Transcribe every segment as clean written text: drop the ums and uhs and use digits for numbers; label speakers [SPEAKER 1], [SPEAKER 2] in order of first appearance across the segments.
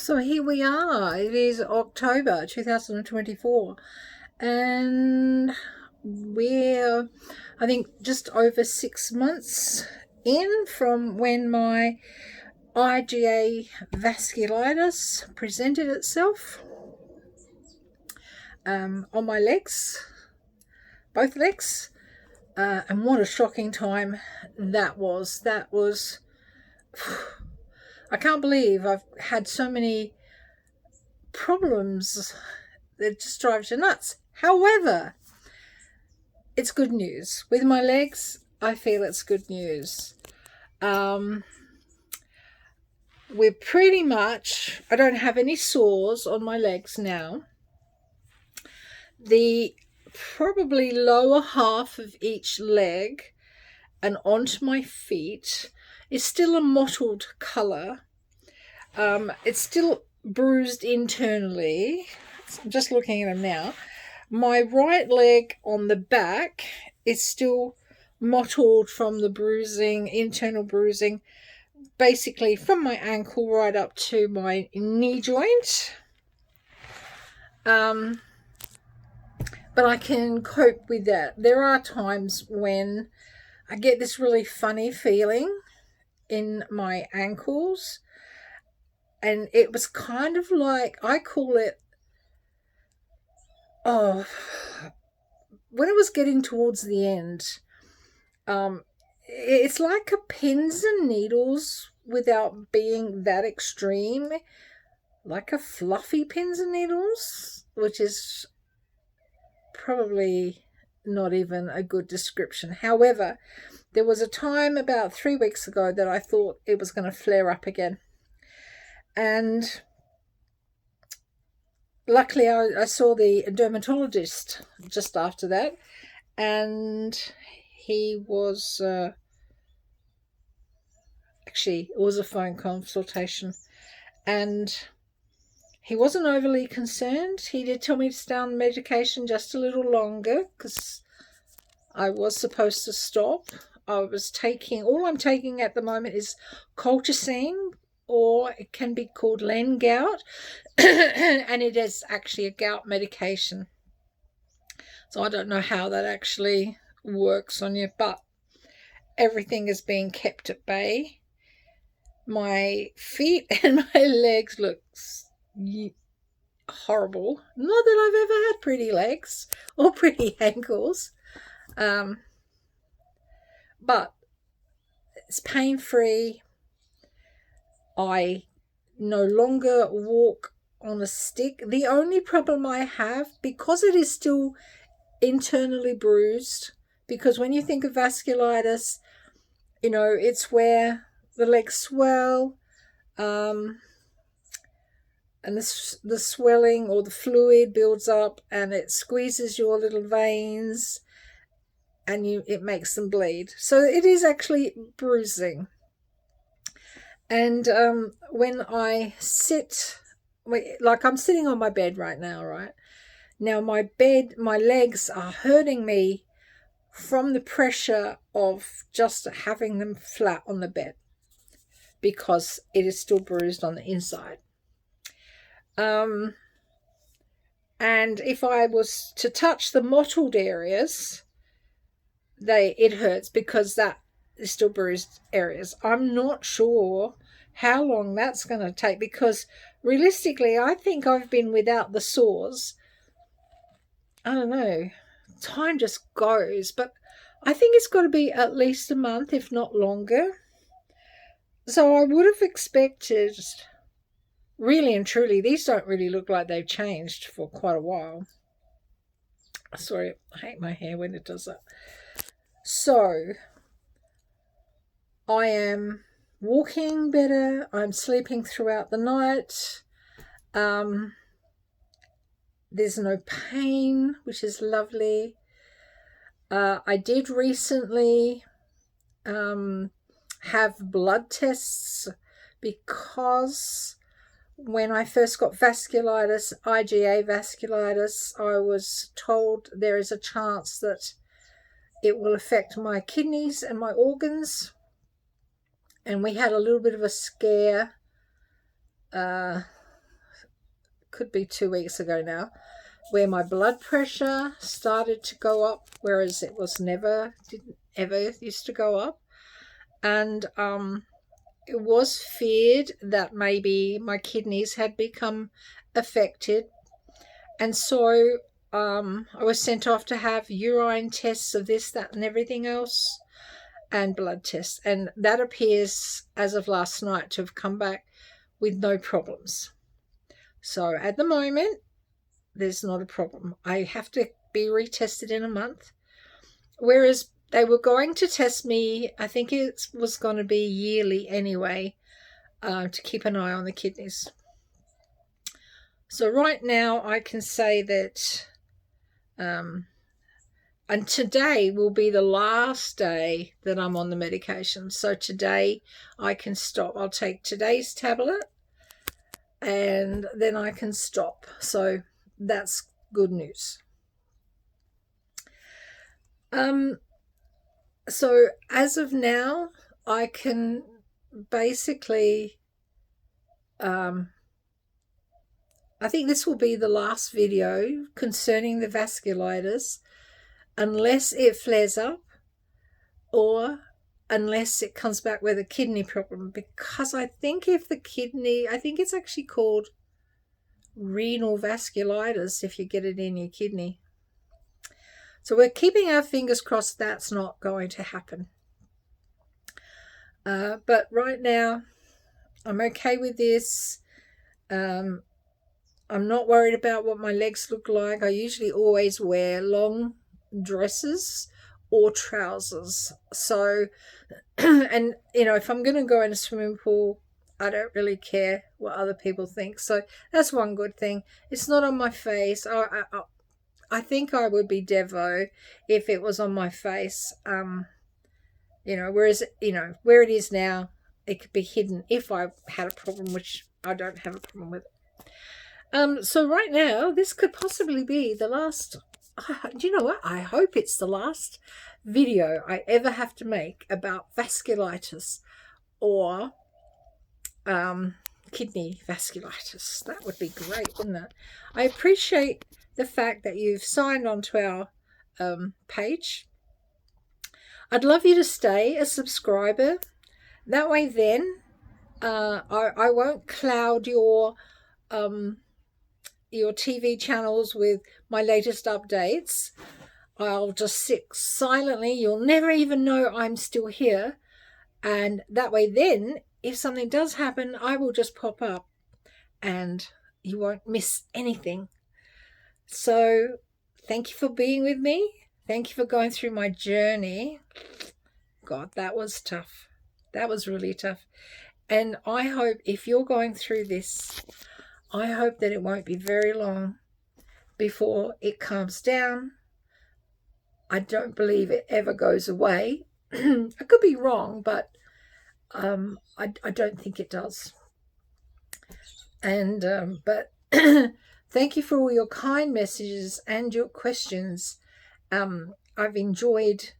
[SPEAKER 1] So here we are. It is October 2024, and we're, I think, just over 6 months in from when my IgA vasculitis presented itself on my legs, both legs, and what a shocking time that was. That was, I can't believe I've had so many problems that just drives you nuts. However, it's good news. With my legs, I feel it's good news. We're pretty much, I don't have any sores on my legs now. The probably lower half of each leg and onto my feet is still a mottled colour. It's still bruised internally. I'm just looking at them now. My right leg on the back is still mottled from the bruising, internal bruising, basically from my ankle right up to my knee joint. But I can cope with that. There are times when I get this really funny feeling in my ankles, and it was kind of like, I call it, when it was getting towards the end, it's like a pins and needles without being that extreme, like a fluffy pins and needles, which is probably not even a good description. However, there was a time about 3 weeks ago that I thought it was going to flare up again. And luckily I saw the dermatologist just after that, and he was, actually, it was a phone consultation, and he wasn't overly concerned. He did tell me to stay on medication just a little longer because I was supposed to stop. I was taking, all I'm taking at the moment is colchicine, or it can be called Len gout, and it is actually a gout medication. So I don't know how that actually works on you, but everything is being kept at bay. My feet and my legs look horrible. Not that I've ever had pretty legs or pretty ankles, but it's pain-free. I no longer walk on a stick. The only problem I have, because it is still internally bruised, because when you think of vasculitis, you know, it's where the legs swell, and the swelling or the fluid builds up and it squeezes your little veins and it makes them bleed. So it is actually bruising. And when I sit, like I'm sitting on my bed right now, right? Now my legs are hurting me from the pressure of just having them flat on the bed because it is still bruised on the inside. And if I was to touch the mottled areas, it hurts because that is still bruised areas. I'm not sure how long that's going to take, because realistically, I think I've been without the sores, I don't know, time just goes, but I think it's got to be at least a month, if not longer. So I would have expected, really and truly, these don't really look like they've changed for quite a while. Sorry, I hate my hair when it does that. So I am walking better. I'm sleeping throughout the night. There's no pain, which is lovely. I did recently have blood tests, because when I first got vasculitis, IgA vasculitis, I was told there is a chance that it will affect my kidneys and my organs. And we had a little bit of a scare could be 2 weeks ago now, where my blood pressure started to go up, whereas it was didn't ever used to go up. And it was feared that maybe my kidneys had become affected. And so I was sent off to have urine tests of this, that, and everything else, and blood tests. And that appears, as of last night, to have come back with no problems. So at the moment, there's not a problem. I have to be retested in a month, whereas they were going to test me, I think it was going to be yearly anyway, to keep an eye on the kidneys. So right now I can say that, and today will be the last day that I'm on the medication. So today I can stop. I'll take today's tablet and then I can stop. So that's good news. So as of now, I can basically, I think this will be the last video concerning the vasculitis, unless it flares up or unless it comes back with a kidney problem, because I think I think it's actually called renal vasculitis if you get it in your kidney. So we're keeping our fingers crossed that's not going to happen. But right now, I'm okay with this. I'm not worried about what my legs look like. I usually always wear long dresses or trousers. So, and if I'm going to go in a swimming pool, I don't really care what other people think. So that's one good thing. It's not on my face. I think I would be Devo if it was on my face. Whereas, where it is now, it could be hidden if I had a problem, which I don't have a problem with. So right now, this could possibly be the last, do you know what? I hope it's the last video I ever have to make about vasculitis or kidney vasculitis. That would be great, wouldn't it? I appreciate the fact that you've signed on to our page. I'd love you to stay a subscriber. That way then I won't cloud your TV channels with my latest updates. I'll just sit silently. You'll never even know I'm still here. And that way then, if something does happen, I will just pop up and you won't miss anything. So thank you for being with me. Thank you for going through my journey. God, that was tough. That was really tough. And I hope if you're going through this, I hope that it won't be very long before it calms down. I don't believe it ever goes away. I could be wrong, but I don't think it does. And but thank you for all your kind messages and your questions. I've enjoyed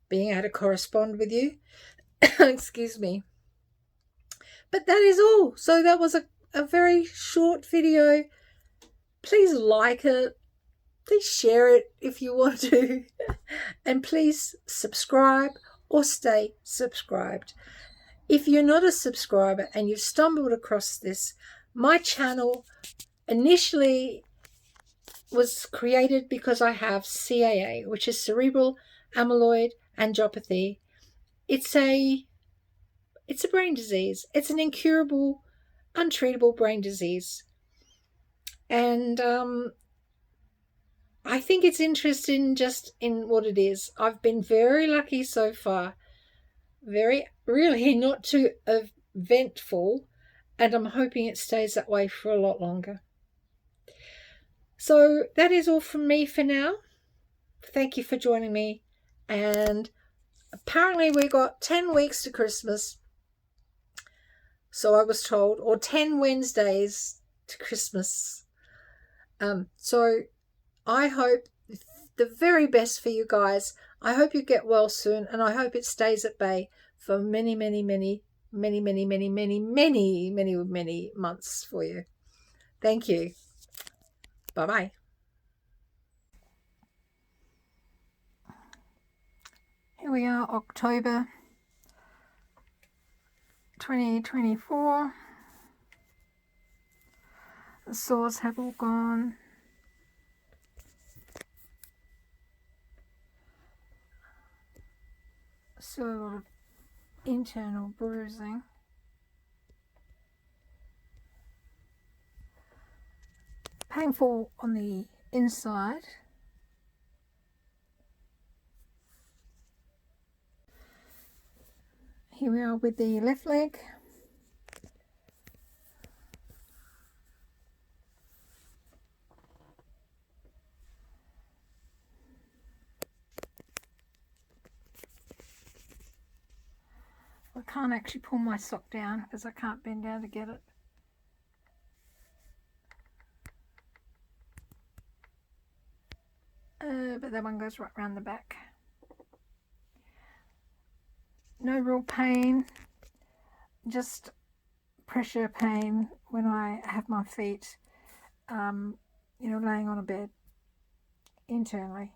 [SPEAKER 1] being able to correspond with you. Excuse me. But that is all. So that was a very short video. Please like it. Please share it if you want to. And please subscribe or stay subscribed. If you're not a subscriber and you've stumbled across this, my channel initially was created because I have CAA, which is Cerebral Amyloid Angiopathy. It's a brain disease. It's an incurable, untreatable brain disease. And I think it's interesting just in what it is. I've been very lucky so far. Really not too eventful. And I'm hoping it stays that way for a lot longer. So that is all from me for now. Thank you for joining me. And apparently we got 10 weeks to Christmas. So I was told, or 10 Wednesdays to Christmas. So I hope the very best for you guys. I hope you get well soon, and I hope it stays at bay for many, many, many, many, many, many, many, many, many, many months for you. Thank you. Bye-bye. Here we are, October 2024. The sores have all gone. Still a lot of internal bruising. Painful on the inside. Here we are with the left leg. I can't actually pull my sock down because I can't bend down to get it. But that one goes right round the back. No real pain, just pressure pain when I have my feet, laying on a bed internally.